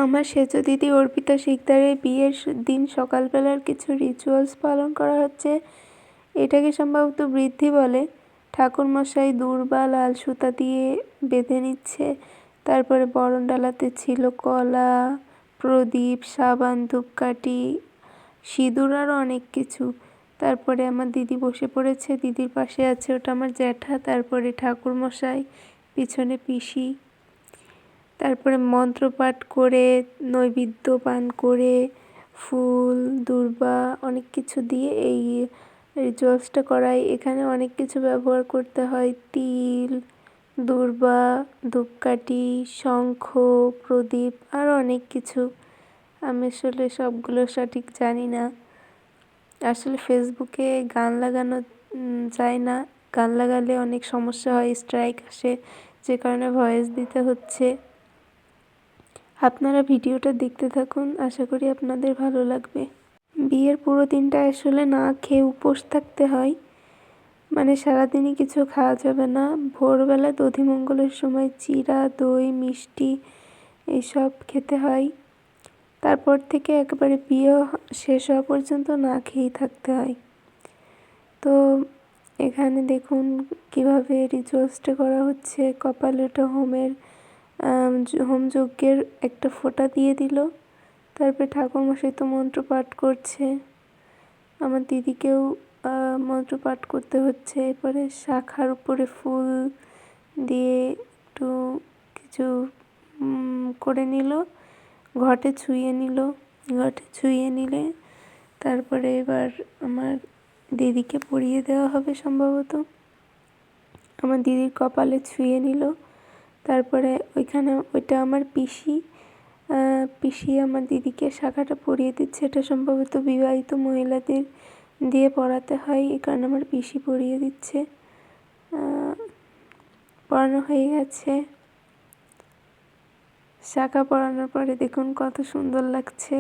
আমার সেজো দিদি অর্পিতা শিকদারের বিয়ের দিন সকালবেলার কিছু রিচুয়ালস পালন করা হচ্ছে। এটাকে সম্ভবত বৃদ্ধি বলে। ঠাকুরমশাই দূর্বা লাল সুতা দিয়ে বেঁধে নিচ্ছে। তারপরে বরণডালাতে ছিল কলা, প্রদীপ, সাবান, ধূপকাঠি, সিঁদুর আরও অনেক কিছু। তারপরে আমার দিদি বসে পড়েছে, দিদির পাশে আছে ওটা আমার জ্যাঠা, তারপরে ঠাকুরমশাই, পিছনে পিসি। তারপরে মন্ত্রপাঠ করে, নৈবেদ্য পান করে, ফুল, দূর্বা অনেক কিছু দিয়ে এই রিচুয়ালসটা করাই। এখানে অনেক কিছু ব্যবহার করতে হয়, তিল, দূর্বা, ধূপকাঠি, শঙ্খ, প্রদীপ আরও অনেক কিছু। আমি আসলে সবগুলো সঠিক জানি না। আসলে ফেসবুকে গান লাগানো যায় না, গান লাগালে অনেক সমস্যা হয়, স্ট্রাইক আসে, যে কারণে ভয়েস দিতে হচ্ছে। আপনারা ভিডিওটা দেখতে থাকুন, আশা করি আপনাদের ভালো লাগবে। বিয়ের পুরো দিনটা আসলে না খেয়ে উপোস থাকতে হয়, মানে সারাদিনই কিছু খাওয়া যাবে না। ভোরবেলা দধিমঙ্গলের সময় চিড়া, দই, মিষ্টি এইসব খেতে হয়। তারপর থেকে একেবারে বিয়ে শেষ হওয়া পর্যন্ত না খেয়েই থাকতে হয়। তো এখানে দেখুন কিভাবে রিচুয়ালসটা করা হচ্ছে। কপালে ওটা হোম যজ্ঞের একটা ফোঁটা দিয়ে দিল। তারপরে ঠাকুরমশাই তো মন্ত্র পাঠ করছে, আমার দিদিকেও মন্ত্র পাঠ করতে হচ্ছে। এরপরে শাখার উপরে ফুল দিয়ে একটু কিছু করে নিল, ঘটে ছুঁয়ে নিলে তারপরে এবার আমার দিদিকে পরিয়ে দেওয়া হবে সম্ভবত। আমার দিদির কপালে ছুঁয়ে নিল। তারপরে ওইটা আমার পিসি আমার দিদিকে শাখাটা পরিয়ে দিচ্ছে। এটা সম্ভবত বিবাহিত মহিলাদের দিয়ে পরাতে হয়, এই কারণে আমার পিসি পরিয়ে দিচ্ছে। পরানো হয়ে গেছে। শাখা পরানোর পরে দেখুন কত সুন্দর লাগছে।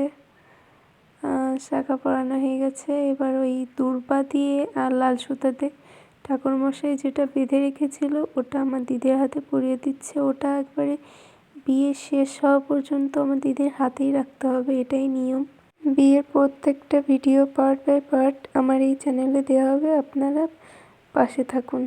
শাখা পরানো হয়ে গেছে। এবার ওই দূর্বা দিয়ে আর লাল সুতাতে ঠাকুরমশাই যেটা বেঁধে রেখেছিল ওটা আমার দিদির হাতে পরিয়ে দিচ্ছে। ওটা একবারে বিয়ে শেষ হওয়া পর্যন্ত আমার দিদির হাতেই রাখতে হবে, এটাই নিয়ম। বিয়ের প্রত্যেকটা ভিডিও পার্ট বাই পার্ট আমার এই চ্যানেলে দেওয়া হবে, আপনারা পাশে থাকুন।